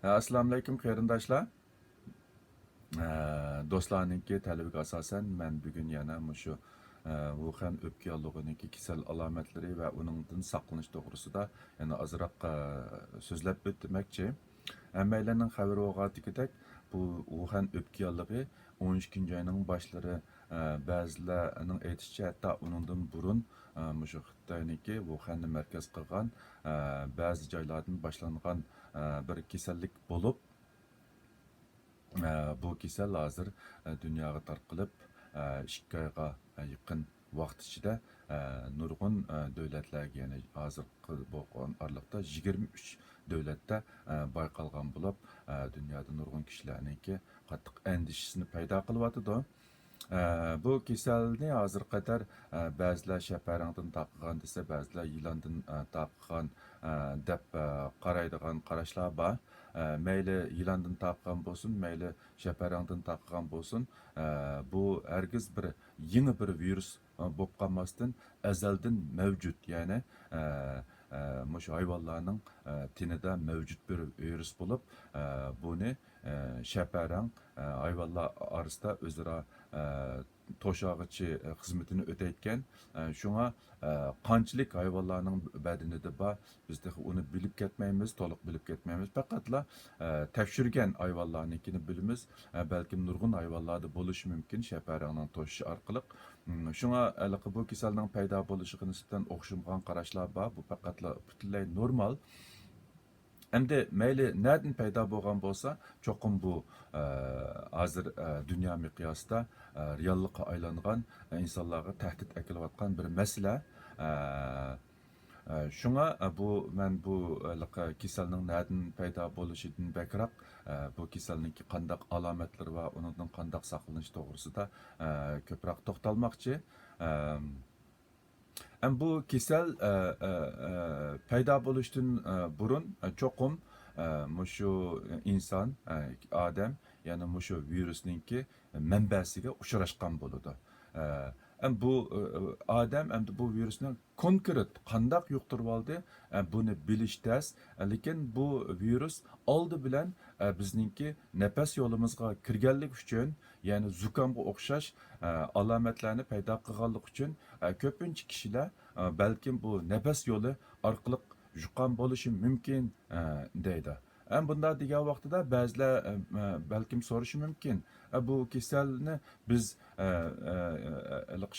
Assalomu alaykum qarindoshlar. Do'stlarningki talabiga asosan men bugun yana mushu Wuhan o'pka yollig'iniki kasal alomatlari va uningdan saqlanish to'g'risida yana ozroq so'zlab o'tmoqchi. Hammalarning xabari bo'lganidek, bu Wuhan o'pka yollig'i 12 oyning boshlari ba'zilarning aytishicha hatto uningdan burun mushu Xitoyniki Wuhanni markaz qilgan ba'zi joylardan boshlangan bir kasallik bo'lib, bu kasal hozir dunyoga tarqalib 2 oyga yaqin vaqt ichida nurg'un davlatlarga, ya'ni hozir bo'lgan oraliqda 23 davlatda bayqalgan bo'lib, dunyoda nurg'un kishilarniki qattiq andishisini paydo qilyotidi. Bu kasalni hozir qadar ba'zilar shaparangdan taqqigan desa, ba'zilar yılandan taqqigan deb qaraydigan qarashlar bor. Mayli yılandan taqqigan bo'lsin, mayli shaparangdan taqqigan bo'lsin, bu hargiz bir yeni bir virus bo'lib qolmasdan azaldan mavjud, ya'ni mushu hayvonlarning tenida mavjud bir virus bo'lib, buni shaparang hayvonlar orasida o'zaro to'shag'ichi xizmatini o'tayotgan. Shunga qanchalik hayvonlarning badanida bor, biz uni bilib ketmaymiz, to'liq bilib ketmaymiz. Faqatla tekshirgan hayvonlarnikini bilamiz. Balkim nurg'un hayvonlarda bo'lishi mumkin shaparangning to'shishi orqali. Shunga bu kasalning paydo bo'lishiga nisbatan o'xshamagan qarashlar bor. Bu faqatla butunlay normal. Endi mayli nereden paydo bo'lgan bo'lsa, cho'qim bu hozir dunyo miqyosida reallikqa aylangan, insonlarga tahdid akilayotgan bir masala. Shunga men bu kasalning nereden paydo bo'lishidan bakroq, bu kasalning qandaq alomatlari va undan qandaq saqlanish to'g'risida ko'proq to'xtalmoqchi. Bu kasal paydo bo'lishdan burun cho'qim mushu inson, odam, ya'ni mushu virusninki manbasiga uchrashgan bo'ladi. Bu odam endi bu virusni konkret qandaq yuqtirib oldi, buni bilish tez, lekin bu virus oldi bilan bizninki nafas yo'limizga kirganlik uchun, ya'ni zukamga o'xshash alomatlarni paydo qilganlik uchun ko'pincha kishilar balkim bu nafas yo'li orqali yuqqan bo'lishi mumkin deydi. Bunda degan vaqtida ba'zilar balkim so'rashi mumkin, bu kasalni biz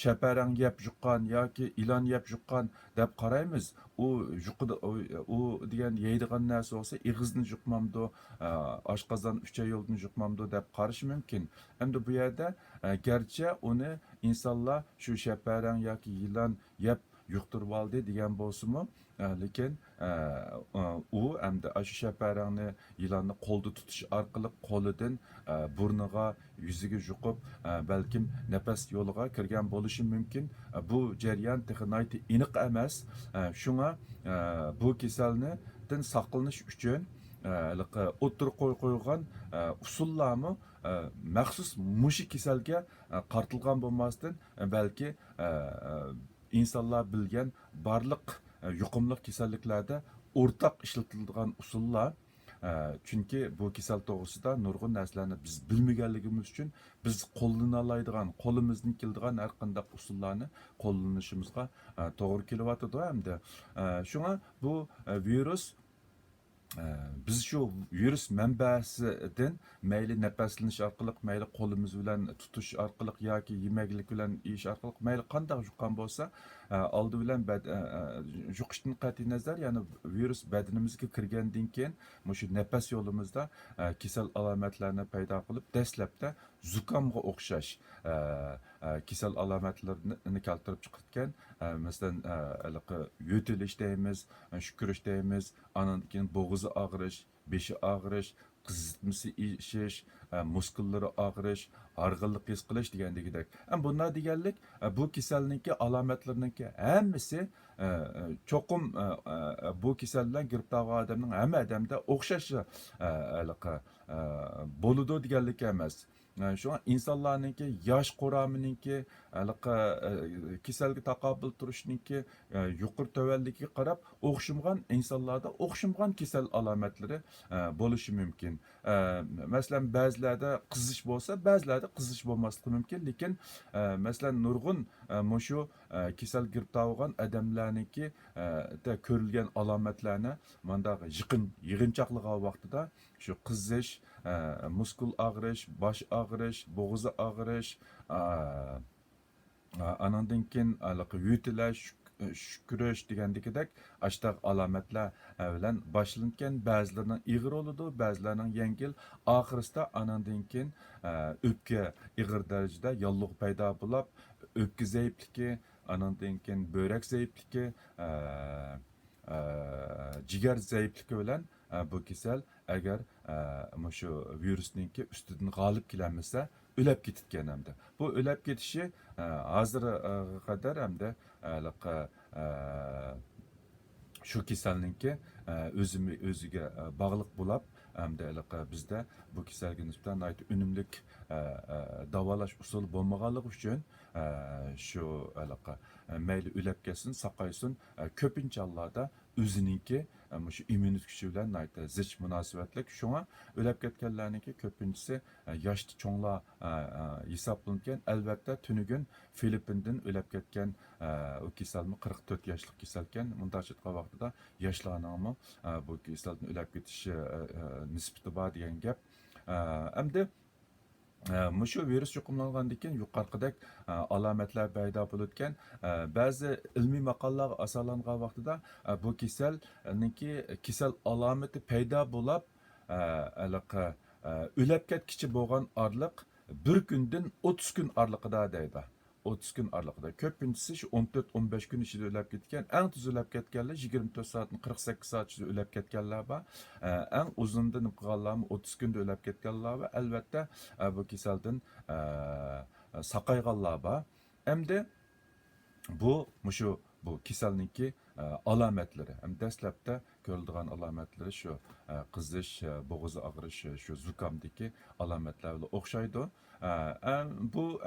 shaparang yeb yuqqan yoki ilon yeb yuqqan deb qaraymiz. U degan yeydigan narsa olsa ig'izni yuqmamdi, oshqozon uchay yo'ldan yuqmamdi deb qarashi mumkin. Endi bu yerda garchi uni insonlar shu shaparang yoki ilon yeb yuqtirib oldi degan bo'lsa-mu, lekin u endi shu shaparangni, yilonni qo'lda tutish orqali qo'lidan burniga, yuziga yuqib, balkim nafas yo'liga kirgan bo'lishi mumkin. Bu jarayon texnik aniq emas. Shunga bu kasaldan saqlanish uchun o'tirib qo'ygan usullarmi maxsus mushi kasalga qartilgan bo'lmasdan, balki insonlar bilgan barliq yuqumli kasalliklarda o'rtaq ishlatiladigan usullar. Chunki bu kasal to'g'risida nurg'un narsalarni biz bilmaganligimiz uchun biz qo'llana oladigan, qo'limizdan keladigan har qanday usullarni qo'llanishimizga to'g'ri kelyotidi. Hamda shunga bu virus biz şu virus manbasidan mayli nafaslanish orqali, mayli qo'limiz bilan tutish orqali yoki yemaglik bilan yeyish orqali, mayli qanday yuqqan bo'lsa, oldi bilan yuqishdan qat'iy nazar, ya'ni virus badanimizga kirgandan keyin shu nafas yo'limizda kasal alomatlarni paydo qilib, dastlabda zukamga o'xshash kasal alomatlarini keltirib chiqargan. Masalan, yo'tilish deymiz, shukurish deymiz, andan keyin bo'g'izi og'rish, beshi og'rish, qizitmasi ishish, muskullari og'rish, arg'inlik his qilish degandek. Bunlar deganlik bu kasallikning alomatlariningki hammasi cho'qim bu kasal bilan giribdor odamning hamma odamda o'xshash bo'ladi deganlik emas. Şuna insanlarninki yosh qo'ramininki kasalga taqobil turishninki yuqori tuvanligiga qarab o'xshamgan insonlarda o'xshamgan kasal alomatlari bo'lishi mumkin. Masalan, ba'zilarda qizish bo'lsa, ba'zilarda qizish bo'lmasligi mumkin, lekin masalan nurg'un mushu kasal giribtor bo'lgan odamlarniki da ko'rilgan alomatlarni manda yig'inchoqliq vaqtida shu qizish, muskul og'rish, bosh og'rish, bo'g'iz og'rish, anandan keyin yutilish, shukurish degandagidek ashtaq alomatlar bilan boshlangan, ba'zilarining ig'ir bo'ladi, ba'zilarining yengil, oxirisida anandan keyin o'pka ig'ir darajada yallig'i paydo bo'lib, o'pka zaifligi, anandan keyin böbrek zaifligi, jigar zaifligi bilan bu kasal agar shu virusninki ustidan g'olib kelamasa o'lab ketgan hamda. Bu o'lab ketishi hozirga qadar hamda shu kasalninki o'ziga bog'liq bo'lib, hamda bizda bu kasalga nisbatan unumlik davolash usuli bo'lmaganligi uchun shu mayli o'lab ketsin, saqaysin, ko'pincha hollarda o'zininki shu immunitet kuchi bilan zich munosabatlik. Shunga o'lab ketganlarniki ko'pinchisi yoshli cho'nglar hisoblangan. Albatta tunugun Filippindan o'lab ketgan u kasalmi 44 yoshli kasal ekan. Bunday vaqtida yoshlarning bu kasaldan o'lab ketishi nisbati bor degan gap. Endi shu virus yuqumlangandan keyin yuqorqidek alomatlar paydo bo'layotgan ba'zi ilmiy maqolalarga asoslangan vaqtida bu kasalniki kasal alomati paydo bo'lib o'lab ketkichi bo'lgan orliq bir kundan 30 kun orliqida deydi. 30 kun aralığında. Köpüncüsü şu 14-15 gün içinde ölüp ketken, en tuz ölüp ketkenler 24 saatin 48 saat içinde ölüp ketkenler var. En uzundan nıpqallarım 30 günde ölüp ketkenler var. Elbette bu keselden sakaygallar var. Hem de bu keselninki alametleri. Hem deslepte görüldüğün alametleri şu kızış, boğazı ağrış, şu zukamdaki alametlerle okşaydı. Bu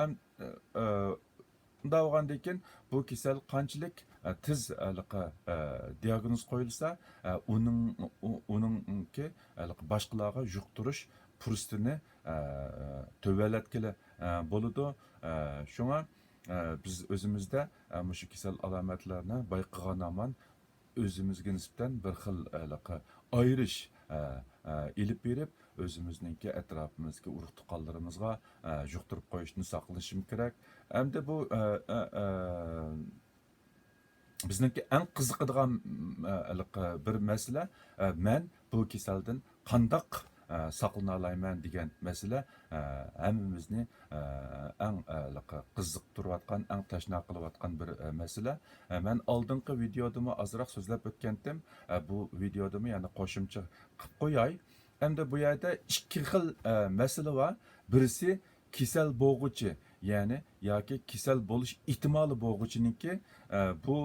davranırken bu kesel kançılık tez diagnoz koyulsa onun ki başkalarına yuqtırış pürüstünü töveletkiyle boludu. Şuna biz özümüzde şu kesel alametlerini bayqıgan aman özümüzge nisbeten bir xil ayrış ilip berip özümüzningki etrafımızga urug' tuqqanlarimizga yuqtirib qo'yishni saqlashim kerak. Hamda bu bizningki eng qiziqadigan bir masala, men bu kasaldan qandaq saqlana olayman degan masala hammamizni eng qiziqtirayotgan, eng tashna qilayotgan bir masala. Men oldingi videodami ozroq so'zlab o'tgandim. Bu videodami yana qo'shimcha qilib qo'yay. Hamda bu yerda ikki xil masala var. Birisi kesel bo'g'uchi, ya'ni yoki kesel bo'lish ehtimoli bo'g'uchininki bu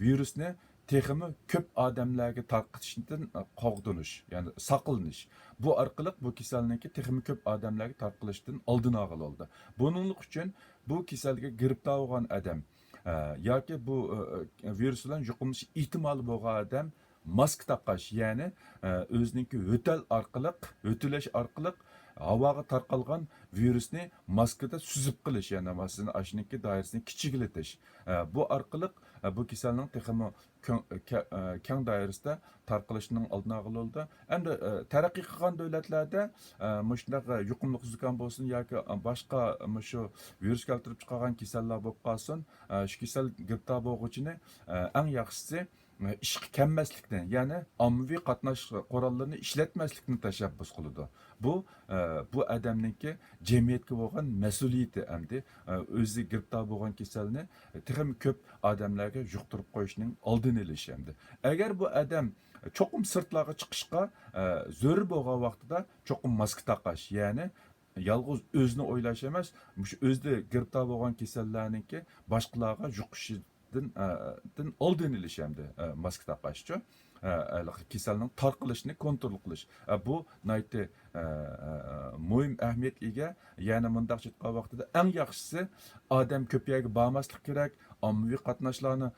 virusni texmi ko'p odamlarga tarqatishdan qo'g'dinish, ya'ni saqlanish. Bu orqali bu kasallikni texmi ko'p odamlarga tarqalishdan oldini oldi. Buning uchun bu kasalga giribtor bo'lgan odam yoki bu virus bilan yuqumlanish ehtimoli bo'lgan odam mask taqash, ya'ni o'zininki o'tilish orqali havoga tarqalgan virusni maskada suzib qilish, ya'ni masalan ashniki doirasini kichiklatish. Bu orqali bu kasalning texmi keng doirasida tarqalishining oldini oldi. Endi taraqqiy qilgan davlatlarda shunday yuqumli zukam bo'lsin yoki boshqa shu virus keltirib chiqargan kasallar bo'lib qolsin, shu kasal giribtor bo'lg'uchini eng yaxshisi ishqi kelmaslikni, ya'ni ommaviy qatnash qurollarini ishlatmaslikni tashabbus qiladi. Bu odamningki jamiyatga bo'lgan mas'uliyati hamda o'zi giribtor bo'lgan kasalni texmi ko'p odamlarga yuqtirib qo'yishning oldini olish hamda. Agar bu odam cho'qim sirtlarga chiqishga zo'r bo'lgan vaqtida cho'qim maska taqash, ya'ni yalğız o'zini o'ylash emas, shu o'zida giribtor bo'lgan kasallarningki boshqalarga yuqishi oldini olish hamda maska taqashchi. kasalning tarqalishini kontrol qilish. Bu nayti muhim ahamiyat ega. Ya'ni mundaq chiqqan vaqtida eng yaxshisi odam ko'payga bormaslik kerak, ommaviy qatnashlarni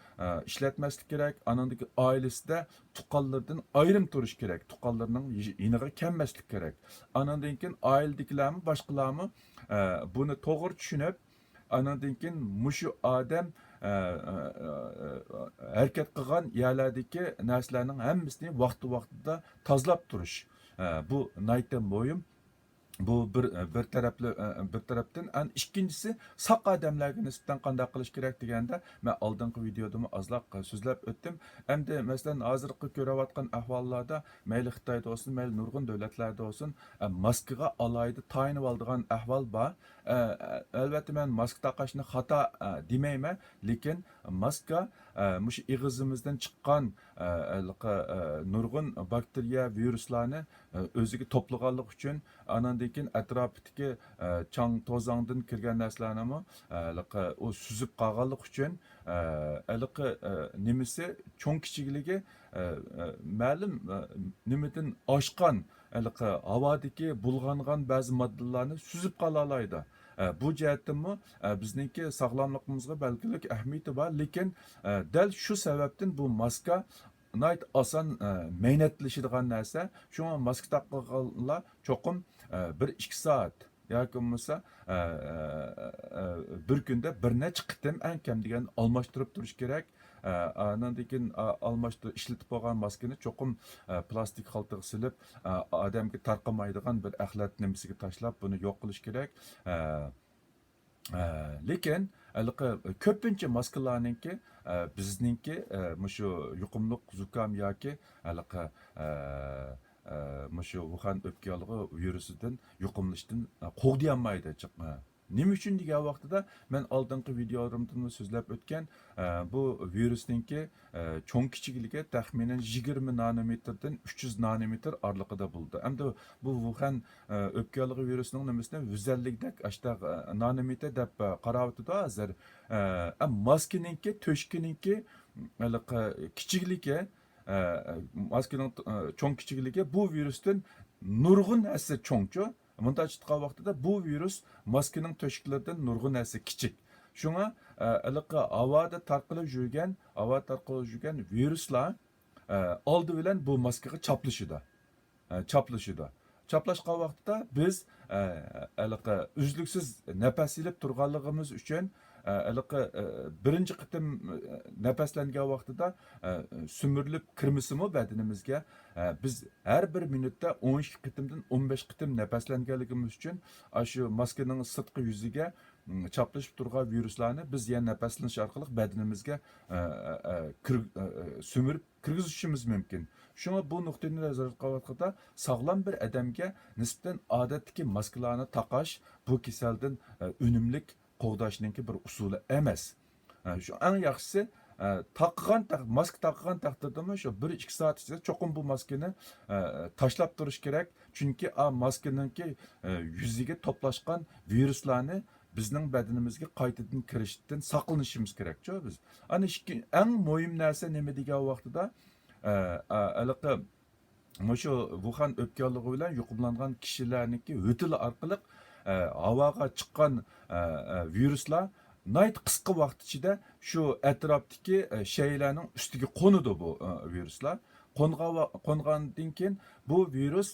ishlatmaslik kerak, anandagi oilasida tuqqanlardan ayrim turish kerak, tuqqanlarning yiniga kelmaslik kerak. Anandan keyin oiladagilarmi boshqalarmi buni to'g'ri tushunib, anandan keyin mushu odam harakat qilgan yerlardagi narsalarning hammasini vaqti-vaqtida tozalab turish. Bu nayta muhim. Bu bir tarafdan an ikkinchisi saq odamlarga nisbatan qanday qilish kerak deganda men oldingi videoda ozroq so'zlab o'tdim. Endi masalan hozirgi ko'rayotgan ahvollarda mayli Xitoyda bo'lsin, mayli nurg'un davlatlarda bo'lsin, maskaga alayda tayinib oladigan ahvol bor. Albatta men maska taqishni xato demayman, lekin maska mush ig'izimizdan chiqqan nurg'un bakteriya, viruslarni o'ziga to'plaganlik uchun anandan keyin atrofidagi chang to'zondan kirgan narsalarni u suzib qolganlik uchun nimasi cho'ng kichikligi ma'lum nimadan oshgan havodagi bulg'angan ba'zi moddalarni suzib qola oladi. Bu jihatdanmi bizningki sog'lomligimizga balkilik ahamiyati bor, lekin dal shu sababdan bu maska nayt oson maynatlashadigan narsa. Shunga maska taqqiganlar cho'qim 1-2 soat yoki bo'lmasa bir kunda bir necha qitim eng kam degan almashtirib turish kerak. Andan keyin almashtirib ishlatib bo'lgan maskani cho'qim plastik xaltaga silib, odamga tarqamaydigan bir axlat nimasiga tashlab buni yo'q qilish kerak. Lekin ko'pincha maskalarninki bizninki shu yuqumliq zukam yoki shu Wuhan o'pka yolg'i virusidan yuqumlashdan qo'g'diyolmaydi. Nima uchun degan vaqtida men oldingi videolarimda so'zlab o'tgan bu virusninki cho'ng kichikligi taxminan 20 nanometrdan 300 nanometr oralig'ida bo'ldi. Endi bu Wuhan o'pka yolg'i virusining nimasini vizallikdak ashta nanometr deb qarayotdi hozir. Maskininki, to'shkininki kichikligi maskaning cho'ng kichikligi bu virusdan nurg'un hassa cho'ngchu. Bunda chiqqan vaqtida bu virus maskaning to'shiklaridan nurg'un hassa kichik. Shunga havoda tarqalib yurgan viruslar oldi bilan bu maskaga chaplashidi. Chaplashgan vaqtida biz uzluksiz nafas ilib turganligimiz uchun birinchi qitim nafaslangan vaqtida sumurilib kirmisimi badanimizga biz har bir minutda 12 qitimdan 15 qitim nafaslanganligimiz uchun shu maskaning sirtqi yuziga chaplashib turgan viruslarni biz yana nafaslanish orqali badanimizga sumirib kirgizishimiz mumkin. Shunga bu nuqtani nazorat qilganda sog'lom bir odamga nisbatan odatdagi maskalarni taqash bu kasaldan unumlik qo'g'dashninki bir usuli emas. Shu eng yaxshisi maska taqqan taqdirda shu 1-2 soat ichida cho'qim bu maskani tashlab turish kerak. Chunki maskaninki yuziga to'plashgan viruslarni bizning badanimizga qaytadan kirishdan saqlanishimiz kerak-ku biz. Ana eng muhim narsa nima degan vaqtida shu Wuhan o'pka yolg'i bilan yuqumlangan kishilarniki o'tili orqali havoga chiqqan viruslar nayt qisqa vaqt ichida shu atrofdagi shaylarning ustiga qo'nadi bu viruslar. Qo'ngandan keyin bu virus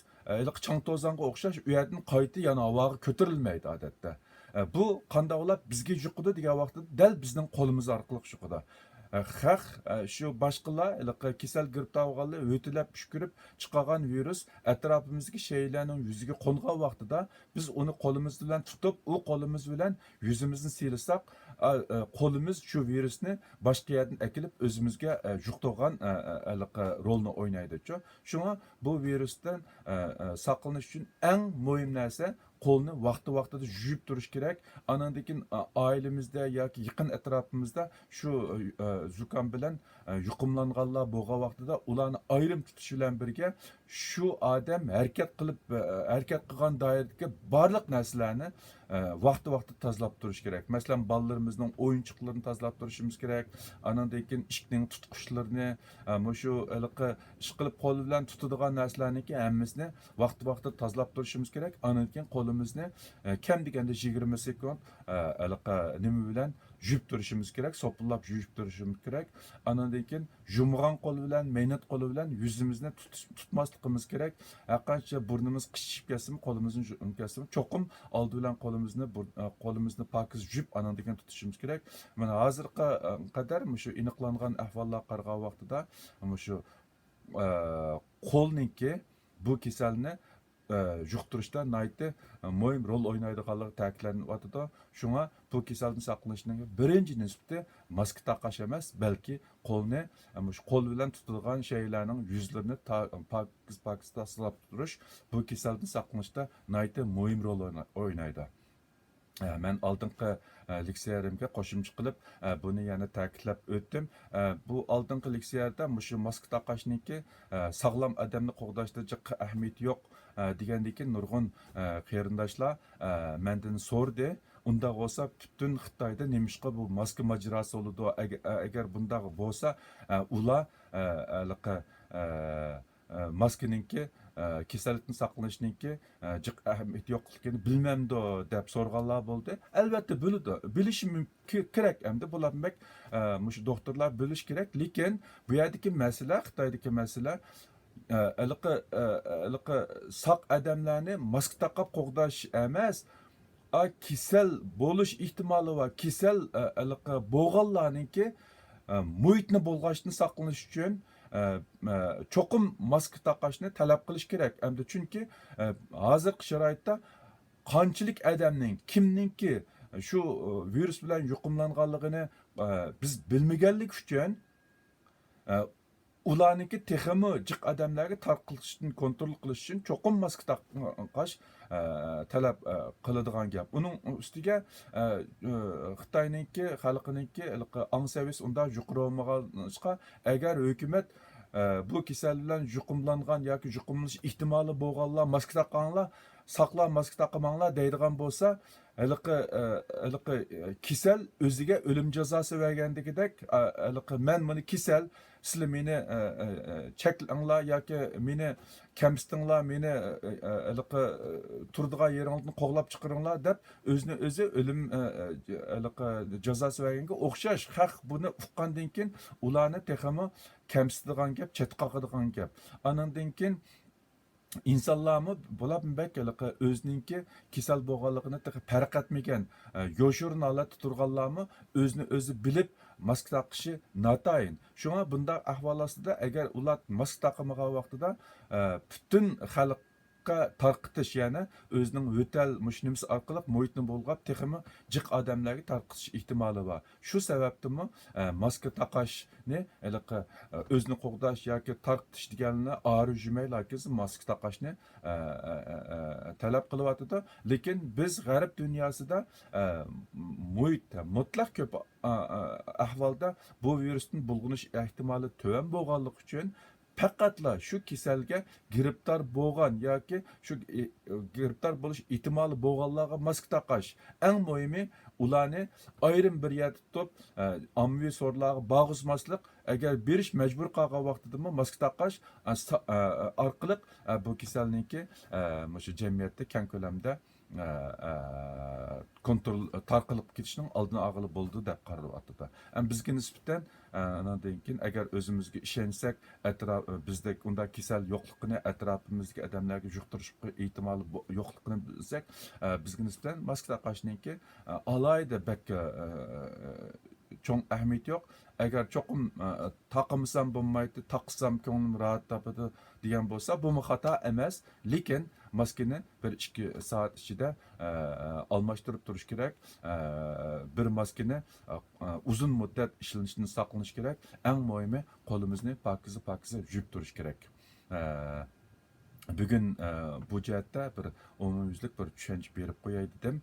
chang to'zonga o'xshash u yerdan qayta yana havoga ko'tarilmaydi odatda. Bu qandoqlab bizga yuqadi degan vaqtda dal bizning qo'limiz orqali yuqadi. Shu boshqalar kasal giribtor bo'lganlar o'tilab pishkirib chiqqan virus atrofimizga shaylarning yuziga qo'ngan vaqtida biz uni qo'limiz bilan tutib, u qo'limiz bilan yuzimizni silsak, qo'limiz shu virusni boshqa yerdan akilib o'zimizga yuqtirgan rolni o'ynaydi-ku. Shunga bu virusdan saqlanish uchun eng muhim narsa qo'lni vaqti-vaqtida yuvib turish kerak. Andan keyin oilamizda yoki yaqin atrofimizda shu zukam bilan yuqumlanganlar bo'lgan vaqtida ularni ayrim tutish bilan birga shu odam harakat qilgan doiradagi barliq narsalarni vaqti tozalab turish kerak. Masalan, bolalarımızning o'yinchoqlarini tozalab turishimiz kerak. Andan keyin ishning tutqichlarini, shu ish qilib qo'l bilan tutadigan narsalarniki hammasini vaqti tozalab turishimiz kerak. Andan keyin qo'limizni kam deganda 20 sekund nima bilan yuvib turishimiz kerak, sopillab yuvib turishimiz kerak. Andan keyin yumg'an qo'l bilan, mehnat qo'li bilan yuzimizni tutmasligimiz kerak. Qancha burnimiz qishib ketsin, qo'limizni ketsin, cho'qim oldi bilan qo'limizni pokiz yuvib, andan keyin tutishimiz kerak. Mana hozirga qadar shu aniqlangan ahvollar qarag'an vaqtida shu qo'lniki bu kasalni yuqtirishda nayti muhim rol o'ynaydiganligi ta'kidlanyapti. Shunga bu kasaldan saqlanishning birinchi nisbati maska taqash emas, balki qo'lni shu qo'l bilan tutilgan shaylarning yuzlarini pokiz tashlab turish bu kasaldan saqlanishda nayti muhim rol o'ynaydi. Men oldingi leksiyarimga qo'shimcha qilib buni yana ta'kidlab o'tdim. Bu oldingi leksiyada shu maska taqashniki sog'lom odamni qo'g'dashda jiq ahamiyati yo'q degandiki nurg'un qarindoshlar mendan so'rdi. Unda bo'lsa butun Xitoyda nemishqa bu maska majrasi bo'ladi. Agar bundaq bo'lsa ular maskaninki kasallikni saqlanishninki jiq ahamiyati yo'qligini bilmamdi deb so'rganlar bo'ldi. Albatta biladi, bilishi kerak. Endi bularmak shu doktorlar bilish kerak, lekin bu yerdagi masala, Xitoydagi masala saq odamlarni maska taqib qo'g'dash emas, kasal bo'lish ehtimoli va kasal bo'lganlarningki muhitni bo'lg'ashni saqlanish uchun cho'qim maska taqashni talab qilish kerak. Endi chunki hozirgi sharoitda qanchalik odamning kimningki shu virus bilan yuqumlanganligini biz bilmaganlik uchun ularniki texmi jiq odamlarga tarqalishni kontrol qilish uchun cho'qim maska taqash talab qiladigan gap. Uning ustiga Xitoyningki xalqininki ong saviyasi unda yuqori bo'lmagancha agar hukumat bu kasal bilan yuqumlangan yoki yuqumlanish ehtimoli bo'lganlar maska taqanglar, saqla maska taqamanglar deydigan bo'lsa, kasal o'ziga o'lim jazosi bergandagidek, men buni kasal, sizlar meni cheklanglar yoki meni kamsitinglar, meni turadigan yeringlarni qo'g'lab chiqaringlar deb o'zini o'zi o'lim jazosi berganga o'xshash. Haq buni uqqandan keyin ularni texmi kamsitadigan gap, chetqaqadigan gap. Andan keyin insonlarmi bular o'zininki kasal bo'lganligini farq etmagan yoshurun holatda turganlarmi o'zini o'zi bilib maska taqishi notayin. Shunga bunday ahvol ostida agar ular maska taqmagan vaqtida butun xalqqa tarqitish, ya'ni o'zining yo'tal mushnimsi orqali muhitni bo'lg'ab texmi jiq odamlarga tarqitish ehtimoli bor. Shu sababdimi maska taqashni o'zini qo'g'dash yoki tarqitish deganini ori jumaylarki maska taqashni talab qilyapti. Lekin biz g'arb dunyosida muhitda mutlaq ko'p ahvolda bu virusning bulg'unish ehtimoli tuvan bo'lganligi uchun faqatla shu kasalga giribdor bo'lgan yoki shu giribdor bo'lish ehtimoli bo'lganlarga maska taqash. Eng muhimi ularni ayrim bir yerda tutib ommaviy so'rlarga bog'izmaslik, agar berish majbur qolgan vaqtida maska taqash orqali bu kasallikni shu jamiyatda keng ko'lamda kontrol tarqalib ketishning oldini olg'ili bo'ldi deb qarayapti. Bizga nisbatan undan keyin agar o'zimizga ishonsak, bizda unda kasal yo'qligini, atrofimizdagi odamlarga yuqtirish ehtimoli yo'qligini bilsak, bizga nisbatan maska taqashniki alayda bakka cho'ng ahamiyat yo'q. Agar cho'qim taqmasam bo'lmaydi, taqsam ko'nglim rahat topadi degan bo'lsa, bu xato emas, lekin maskani 1-2 soat ichida almashtirib turish kerak. Bir maskani uzun muddat ishlanishini saqlanish kerak. Eng muhimi qo'limizni pokiza yuvib turish kerak. Bugun bu jihatda bir umumyuzlik bir tushuncha berib qo'yay dedim.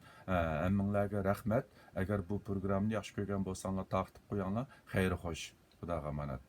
Hammanglarga rahmat. Agar bu programmani yaxshi ko'rgan bo'lsanglar, taqib qo'yinglar. Xayr xo'sh. Xudoga omonat.